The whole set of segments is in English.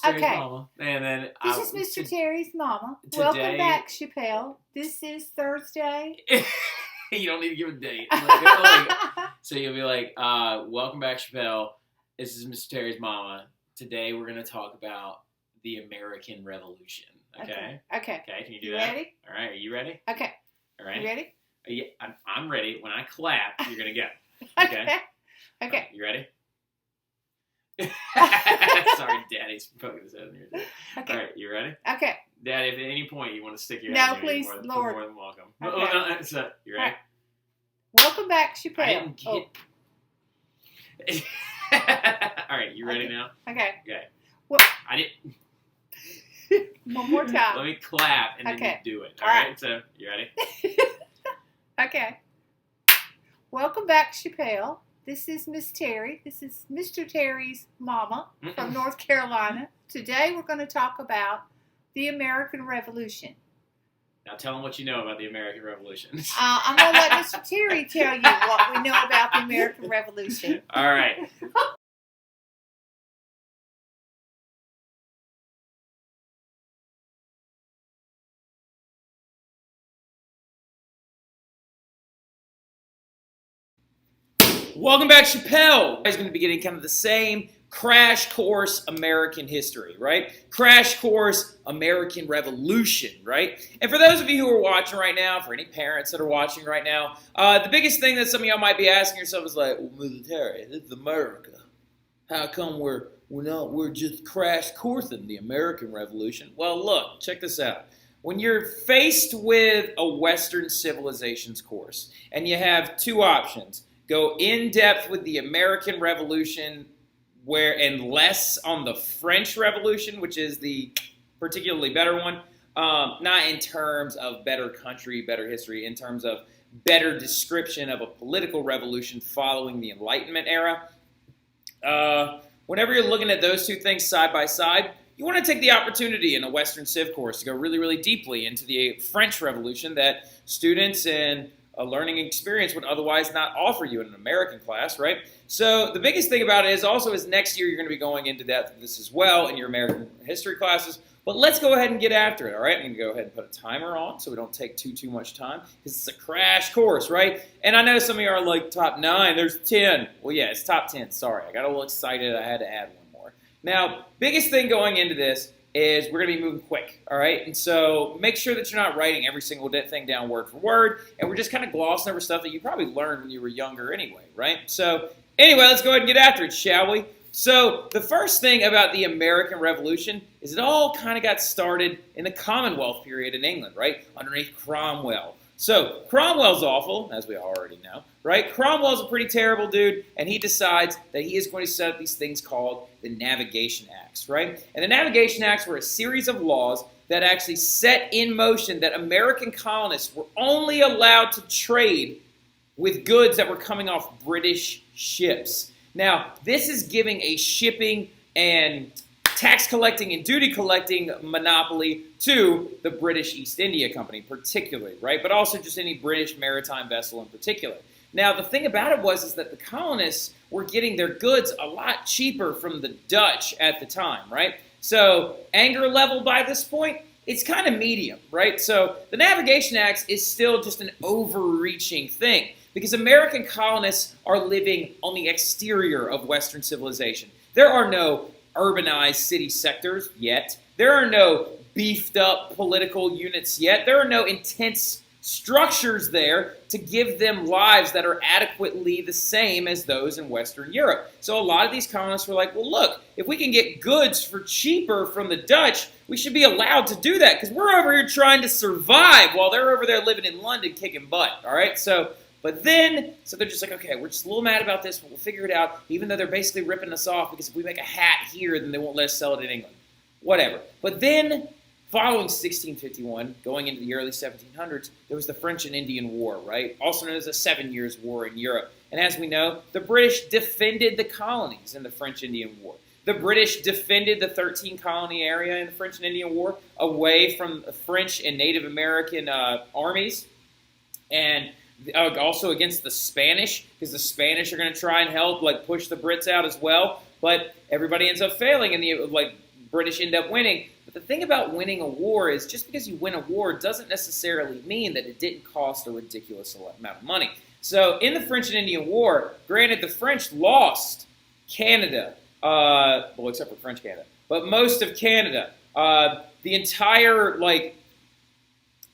Terry's Okay. mama. And then This is Mr. Terry's mama. Today, Welcome back, Chappelle. This is Thursday. You don't need to give a date. So you'll be like, welcome back, Chappelle. This is Mr. Terry's mama. Today we're going to talk about the American Revolution. Okay? Okay. Okay, can you do that? Ready? All right, are you ready? Okay. All right. You ready? Yeah, I'm ready. When I clap, you're going to go. Okay. Okay. You ready? Sorry, Daddy's poking his head in here. Okay. All right, you ready? Okay. Daddy, if at any point you want to stick your No, head in here, please, you're Lord. more than welcome. Okay. So, you ready? Welcome back, Chappelle. I didn't get... All right, you ready now? Okay. Okay. Well, I didn't... One more time. Let me clap, and then Okay. you do it. All All right. right, so, you ready? Okay. Welcome back, Chappelle. This is Miss Terry. This is Mr. Terry's mama from North Carolina. Today we're going to talk about the American Revolution. Now tell them what you know about the American Revolution. I'm going to let Mr. Terry tell you what we know about the American Revolution. All right. Welcome back, Chappelle. He's going to be getting kind of the same crash course American history, right? Crash course American Revolution, right? And for those of you who are watching right now, for any parents that are watching right now, the biggest thing that some of y'all might be asking yourself is like, well, military, this is America. How come we're just crash coursing the American Revolution? Well, look, check this out. When you're faced with a Western civilizations course, and you have two options, go in depth with the American Revolution, and less on the French Revolution, which is the particularly better one. Not in terms of better country, better history, in terms of better description of a political revolution following the Enlightenment era. Whenever you're looking at those two things side by side, you want to take the opportunity in a Western Civ course to go really, really deeply into the French Revolution that students in a learning experience would otherwise not offer you in an American class, right? So the biggest thing about it is next year you're going to be going into this as well in your American history classes. But let's go ahead and get after it, all right? I'm going to go ahead and put a timer on so we don't take too much time because it's a crash course, right? And I know some of you are like, top 9, there's 10. Well, yeah, it's top 10. Sorry, I got a little excited. I had to add one more. Now, biggest thing going into this is we're going to be moving quick, all right? And so make sure that you're not writing every single thing down word for word, and we're just kind of glossing over stuff that you probably learned when you were younger anyway, right? So anyway, let's go ahead and get after it, shall we? So the first thing about the American Revolution is it all kind of got started in the Commonwealth period in England, right? Underneath Cromwell. So Cromwell's awful, as we already know, right? Cromwell's a pretty terrible dude, and he decides that he is going to set up these things called the Navigation Acts, right? And the Navigation Acts were a series of laws that actually set in motion that American colonists were only allowed to trade with goods that were coming off British ships. Now, this is giving a shipping and tax collecting and duty collecting monopoly to the British East India Company particularly, right? But also just any British maritime vessel in particular. Now, the thing about it is that the colonists were getting their goods a lot cheaper from the Dutch at the time, right? So, anger level by this point, it's kind of medium, right? So, the Navigation Acts is still just an overreaching thing because American colonists are living on the exterior of Western civilization. There are no urbanized city sectors yet. There are no beefed up political units yet. There are no intense structures there to give them lives that are adequately the same as those in Western Europe. So a lot of these colonists were like, well, look, if we can get goods for cheaper from the Dutch, we should be allowed to do that because we're over here trying to survive while they're over there living in London kicking butt, all right? So they're just like, okay, we're just a little mad about this, but we'll figure it out, even though they're basically ripping us off because if we make a hat here, then they won't let us sell it in England. Whatever. But then, following 1651, going into the early 1700s, there was the French and Indian War, right? Also known as the 7 Years' War in Europe. And as we know, the British defended the colonies in the French Indian War. The British defended the 13-colony area in the French and Indian War away from French and Native American armies. And also against the Spanish, because the Spanish are going to try and help, push the Brits out as well. But everybody ends up failing, and British end up winning. But the thing about winning a war is just because you win a war doesn't necessarily mean that it didn't cost a ridiculous amount of money. So in the French and Indian War, granted, the French lost Canada, well, except for French Canada, but most of Canada, the entire,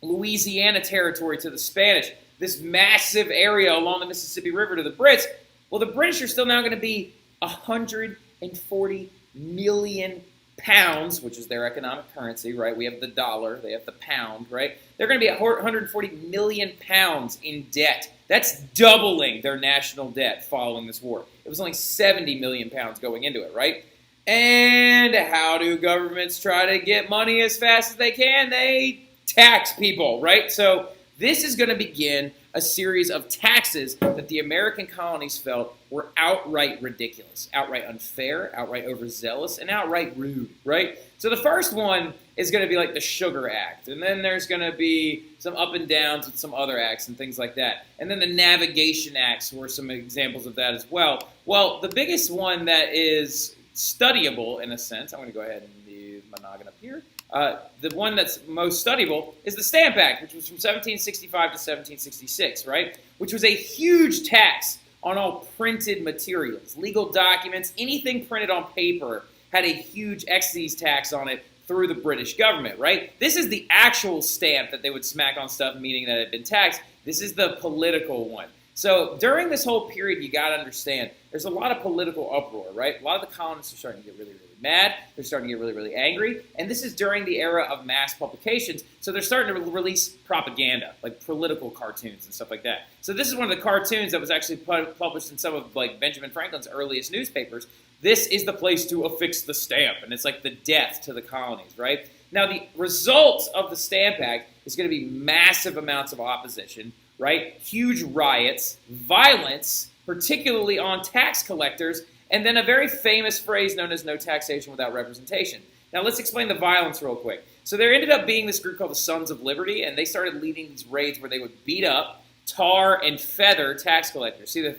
Louisiana territory to the Spanish, this massive area along the Mississippi River to the Brits. Well, the British are still now going to be 140 million pounds, which is their economic currency, right? We have the dollar, they have the pound, right? They're going to be 140 million pounds in debt. That's doubling their national debt following this war. It was only 70 million pounds going into it, right? And how do governments try to get money as fast as they can? They tax people, right? So this is going to begin a series of taxes that the American colonies felt were outright ridiculous, outright unfair, outright overzealous, and outright rude, right? So the first one is going to be like the Sugar Act, and then there's going to be some up and downs with some other acts and things like that. And then the Navigation Acts were some examples of that as well. Well, the biggest one that is studyable, in a sense, I'm going to go ahead and leave my noggin up here. The one that's most studyable is the Stamp Act, which was from 1765 to 1766, right? Which was a huge tax on all printed materials, legal documents, anything printed on paper had a huge excise tax on it through the British government, right? This is the actual stamp that they would smack on stuff, meaning that it had been taxed. This is the political one. So during this whole period, you got to understand, there's a lot of political uproar, right? A lot of the colonists are starting to get really, really mad. They're starting to get really, really angry. And this is during the era of mass publications. So they're starting to release propaganda, like political cartoons and stuff like that. So this is one of the cartoons that was actually published in some of Benjamin Franklin's earliest newspapers. This is the place to affix the stamp. And it's like the death to the colonies, right? Now, the result of the Stamp Act is going to be massive amounts of opposition, right? Huge riots, violence, particularly on tax collectors, and then a very famous phrase known as no taxation without representation. Now let's explain the violence real quick. So there ended up being this group called the Sons of Liberty, and they started leading these raids where they would beat up, tar, and feather tax collectors. See the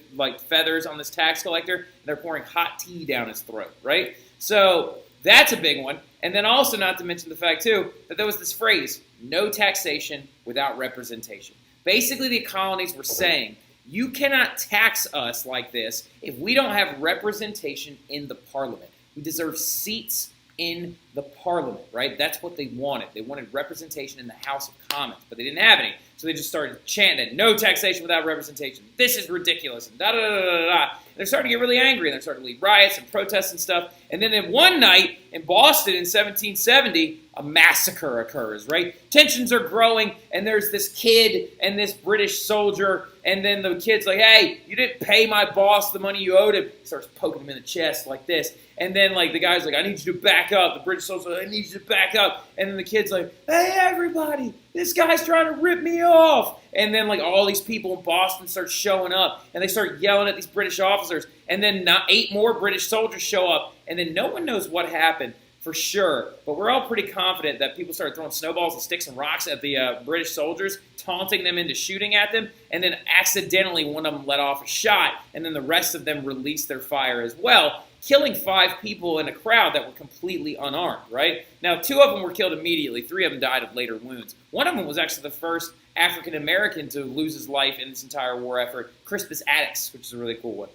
feathers on this tax collector? And they're pouring hot tea down his throat, right? So that's a big one. And then also not to mention the fact, too, that there was this phrase, no taxation without representation. Basically, the colonies were saying, you cannot tax us like this if we don't have representation in the parliament. We deserve seats in the parliament, right? That's what they wanted. They wanted representation in the House of Commons, but they didn't have any. So they just started chanting, no taxation without representation. This is ridiculous, and da-da-da-da-da-da. They're starting to get really angry, and they're starting to lead riots and protests and stuff. And then in one night in Boston in 1770, a massacre occurs, right? Tensions are growing, and there's this kid and this British soldier, and then the kid's like, hey, you didn't pay my boss the money you owed him. He starts poking him in the chest like this. And then the guy's like, I need you to back up. The British soldier's like, I need you to back up. And then the kid's like, hey, everybody, this guy's trying to rip me off. And then all these people in Boston start showing up, and they start yelling at these British officers. And then 8 more British soldiers show up, and then no one knows what happened for sure. But we're all pretty confident that people started throwing snowballs and sticks and rocks at the British soldiers, taunting them into shooting at them, and then accidentally one of them let off a shot, and then the rest of them released their fire as well, killing 5 people in a crowd that were completely unarmed, right? Now, 2 of them were killed immediately. 3 of them died of later wounds. One of them was actually the first African-American to lose his life in this entire war effort, Crispus Attucks, which is a really cool one.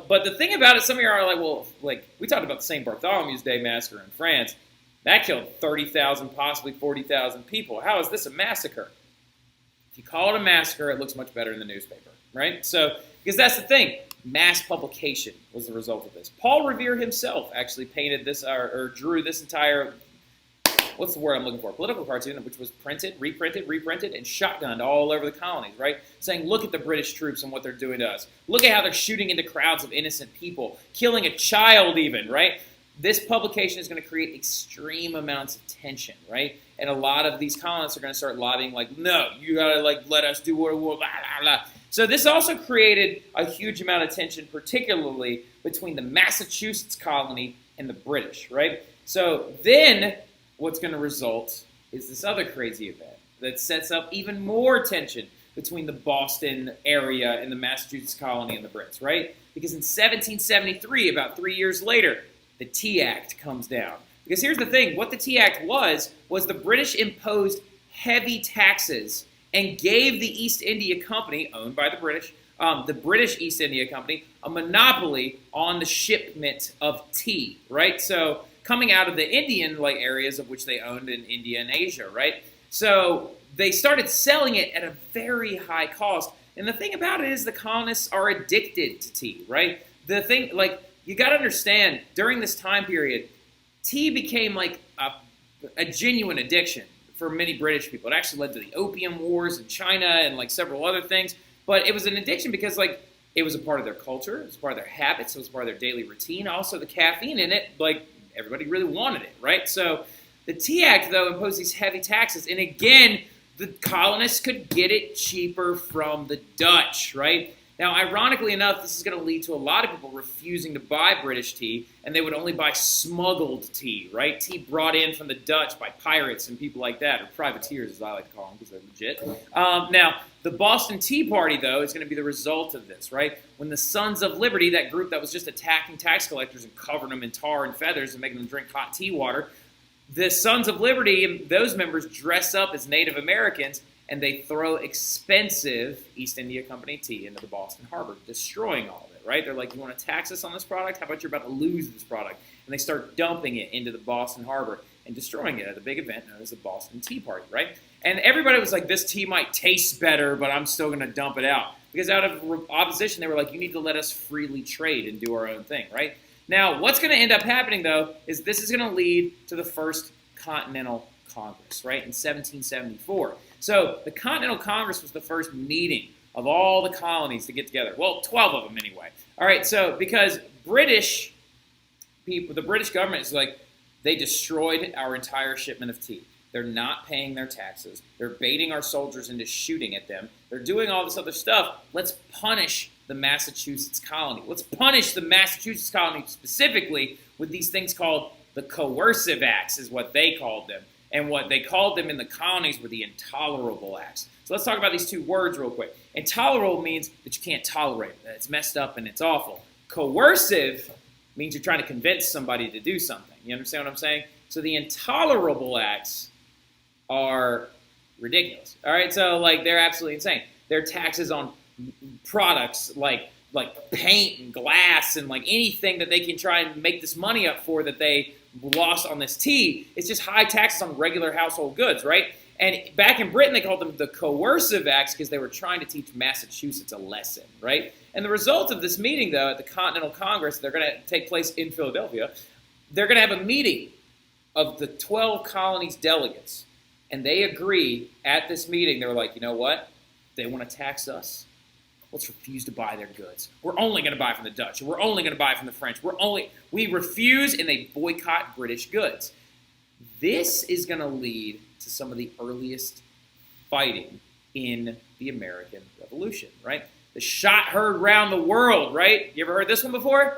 But the thing about it, some of you are like, well, we talked about the St. Bartholomew's Day massacre in France. That killed 30,000, possibly 40,000 people. How is this a massacre? If you call it a massacre, it looks much better in the newspaper, right? So, because that's the thing. Mass publication was the result of this. Paul Revere himself actually painted this, or drew this entire, what's the word I'm looking for? Political cartoon, which was printed, reprinted, and shotgunned all over the colonies, right? Saying, look at the British troops and what they're doing to us. Look at how they're shooting into crowds of innocent people, killing a child even, right? This publication is going to create extreme amounts of tension, right? And a lot of these colonists are going to start lobbying no, you got to let us do what, blah, blah, blah. So this also created a huge amount of tension, particularly between the Massachusetts colony and the British, right? So then what's going to result is this other crazy event that sets up even more tension between the Boston area and the Massachusetts colony and the Brits, right? Because in 1773, about 3 years later, the Tea Act comes down. Because here's the thing, what the Tea Act was the British imposed heavy taxes and gave the East India Company, owned by the British East India Company, a monopoly on the shipment of tea, right? So coming out of the Indian areas of which they owned in India and Asia, right? So they started selling it at a very high cost. And the thing about it is the colonists are addicted to tea, right? The thing, you got to understand, during this time period, tea became a genuine addiction for many British people. It actually led to the Opium Wars in China and several other things. But it was an addiction because it was a part of their culture, it was part of their habits, it was part of their daily routine. Also, the caffeine in it, everybody really wanted it, right? So the Tea Act, though, imposed these heavy taxes. And again, the colonists could get it cheaper from the Dutch, right? Now, ironically enough, this is going to lead to a lot of people refusing to buy British tea, and they would only buy smuggled tea, right? Tea brought in from the Dutch by pirates and people like that, or privateers, as I like to call them, because they're legit. Now, the Boston Tea Party, though, is going to be the result of this, right? When the Sons of Liberty, that group that was just attacking tax collectors and covering them in tar and feathers and making them drink hot tea water, the Sons of Liberty and those members dress up as Native Americans, and they throw expensive East India Company tea into the Boston Harbor, destroying all of it, right? They're like, you want to tax us on this product? How about you're about to lose this product? And they start dumping it into the Boston Harbor and destroying it at a big event known as the Boston Tea Party, right? And everybody was like, this tea might taste better, but I'm still going to dump it out. Because out of opposition, they were like, you need to let us freely trade and do our own thing, right? Now, what's going to end up happening, though, is this is going to lead to the first Continental Congress, right, in 1774. So the Continental Congress was the first meeting of all the colonies to get together. Well, 12 of them anyway. All right, so because British people, the British government is they destroyed our entire shipment of tea. They're not paying their taxes. They're baiting our soldiers into shooting at them. They're doing all this other stuff. Let's punish the Massachusetts colony. Let's punish the Massachusetts colony specifically with these things called the coercive acts, is what they called them. And what they called them in the colonies were the intolerable acts. So let's talk about these two words real quick. Intolerable means that you can't tolerate it, that it's messed up and it's awful. Coercive means you're trying to convince somebody to do something. You understand what I'm saying? So the intolerable acts are ridiculous. All right, so they're absolutely insane. They're taxes on products like paint and glass and anything that they can try and make this money up for that they lost on this tea. It's just high taxes on regular household goods, right? And back in Britain, they called them the coercive acts because they were trying to teach Massachusetts a lesson, right? And the result of this meeting, though, at the Continental Congress, they're going to take place in Philadelphia, they're going to have a meeting of the 12 colonies' delegates. And they agree at this meeting, they're like, you know what? They want to tax us. Let's refuse to buy their goods. We're only going to buy from the Dutch. We're only going to buy from the French. We refuse, and they boycott British goods. This is going to lead to some of the earliest fighting in the American Revolution, right? The shot heard round the world, right? You ever heard this one before?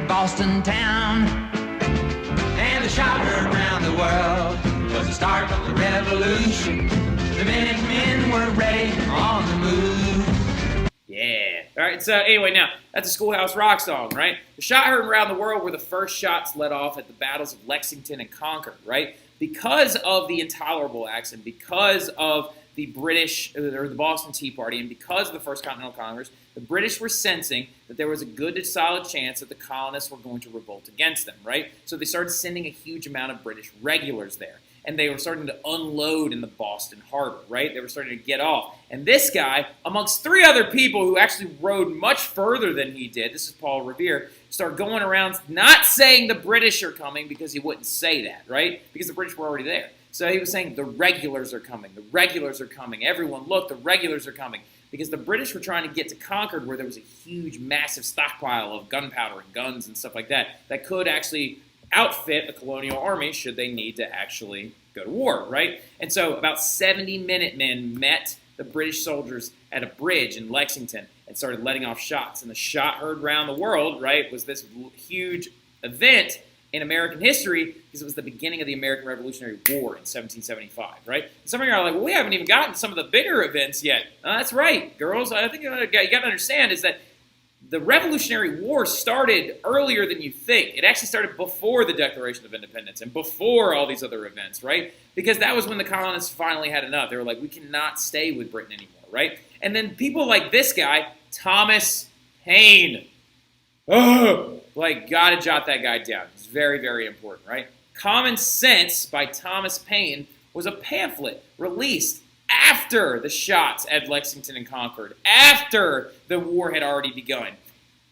Boston town, and the shot heard round the world was the start of the revolution. The Minutemen were ready on the move. Yeah. All right, so anyway, now, that's a Schoolhouse Rock song, right? The shot heard around the world were the first shots let off at the battles of Lexington and Concord, right? Because of the intolerable acts and because of the British, or the Boston Tea Party, and because of the First Continental Congress, the British were sensing that there was a good to solid chance that the colonists were going to revolt against them, right? So they started sending a huge amount of British regulars there. And they were starting to unload in the Boston Harbor, right? They were starting to get off. And this guy, amongst three other people who actually rowed much further than he did, this is Paul Revere, started going around not saying the British are coming because he wouldn't say that, right? Because the British were already there. So he was saying the regulars are coming, the regulars are coming. Everyone, look, the regulars are coming. Because the British were trying to get to Concord where there was a huge, massive stockpile of gunpowder and guns and stuff like that that could actually outfit a colonial army should they need to actually go to war, right? And so about 70 Minutemen met the British soldiers at a bridge in Lexington and started letting off shots. And the shot heard round the world, right, was this huge event in American history because it was the beginning of the American Revolutionary War in 1775, right? And some of you are like, well, we haven't even gotten to some of the bigger events yet. That's right, girls. I think you got to understand is that the Revolutionary War started earlier than you think. It actually started before the Declaration of Independence and before all these other events, right? Because that was when the colonists finally had enough. They were like, we cannot stay with Britain anymore, right? And then people like this guy, Thomas Paine. Oh, like, gotta jot that guy down. It's very, very important, right? Common Sense by Thomas Paine was a pamphlet released after the shots at Lexington and Concord, after the war had already begun.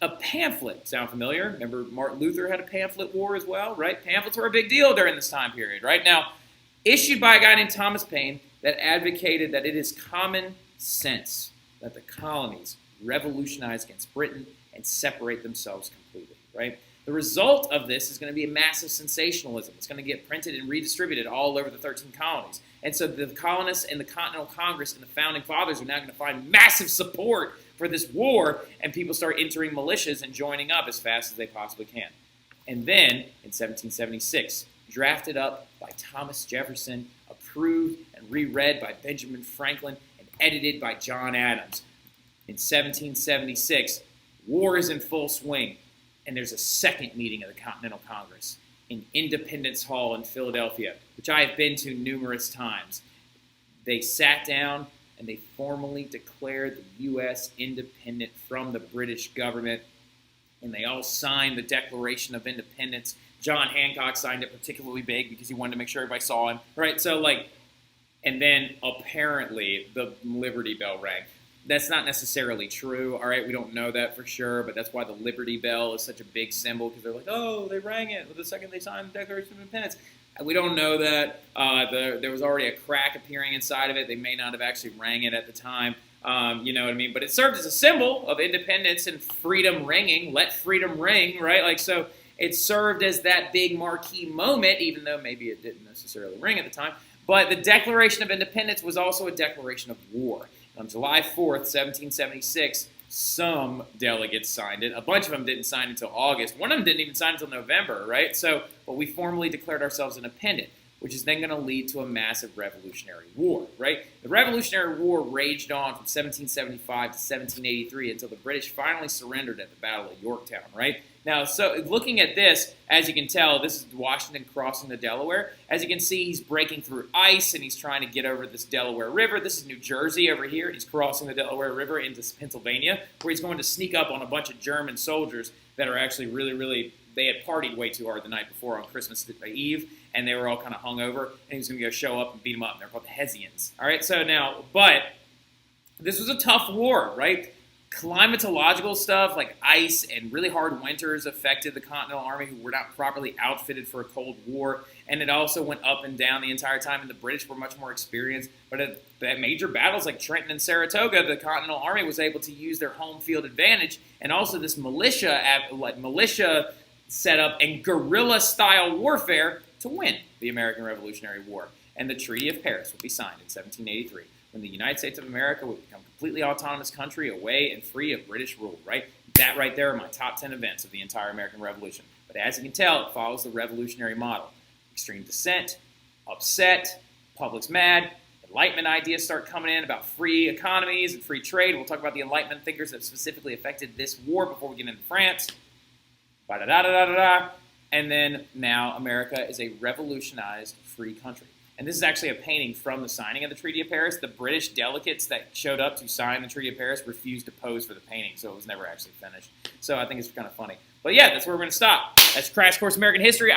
A pamphlet, sound familiar? Remember Martin Luther had a pamphlet war as well, right? Pamphlets were a big deal during this time period, right? Now, issued by a guy named Thomas Paine that advocated that it is common sense that the colonies revolutionize against Britain and separate themselves completely, right? The result of this is going to be a massive sensationalism. It's going to get printed and redistributed all over the 13 colonies. And so the colonists and the Continental Congress and the Founding Fathers are now going to find massive support for this war, and people start entering militias and joining up as fast as they possibly can. And then, in 1776, drafted up by Thomas Jefferson, approved and reread by Benjamin Franklin, and edited by John Adams. In 1776, war is in full swing. And there's a second meeting of the Continental Congress in Independence Hall in Philadelphia, which I have been to numerous times. They sat down and they formally declared the U.S. independent from the British government, and they all signed the Declaration of Independence. John Hancock signed it particularly big because he wanted to make sure everybody saw him, right? So, and then apparently the Liberty Bell rang. That's not necessarily true, all right? We don't know that for sure, but that's why the Liberty Bell is such a big symbol, because they're like, oh, they rang it the second they signed the Declaration of Independence. We don't know that. There was already a crack appearing inside of it. They may not have actually rang it at the time, you know what I mean? But it served as a symbol of independence and freedom ringing. Let freedom ring, right? So it served as that big marquee moment, even though maybe it didn't necessarily ring at the time. But the Declaration of Independence was also a declaration of war. On July 4th, 1776, some delegates signed it. A bunch of them didn't sign until August. One of them didn't even sign until November, right? But we formally declared ourselves independent, which is then going to lead to a massive Revolutionary War, right? The Revolutionary War raged on from 1775 to 1783 until the British finally surrendered at the Battle of Yorktown, right? Now, so looking at this, as you can tell, this is Washington crossing the Delaware. As you can see, he's breaking through ice, and he's trying to get over this Delaware River. This is New Jersey over here. He's crossing the Delaware River into Pennsylvania, where he's going to sneak up on a bunch of German soldiers that are actually really, they had partied way too hard the night before on Christmas Eve, and they were all kind of hungover, and he was going to go show up and beat them up. And they're called the Hessians. All right, so now, but this was a tough war, right? Climatological stuff like ice and really hard winters affected the Continental Army, who were not properly outfitted for a cold war, and it also went up and down the entire time, and the British were much more experienced. But at major battles like Trenton and Saratoga, the Continental Army was able to use their home field advantage, and also this militia setup and guerrilla-style warfare to win the American Revolutionary War. And the Treaty of Paris would be signed in 1783. When the United States of America would become a completely autonomous country, away and free of British rule, right? That right there are my top 10 events of the entire American Revolution. But as you can tell, it follows the revolutionary model. Extreme dissent, upset, public's mad, Enlightenment ideas start coming in about free economies and free trade. We'll talk about the Enlightenment thinkers that specifically affected this war before we get into France. Ba-da-da-da-da-da-da. And then now America is a revolutionized free country. And this is actually a painting from the signing of the Treaty of Paris. The British delegates that showed up to sign the Treaty of Paris refused to pose for the painting, so it was never actually finished. So I think it's kind of funny. But yeah, that's where we're going to stop. That's Crash Course American History.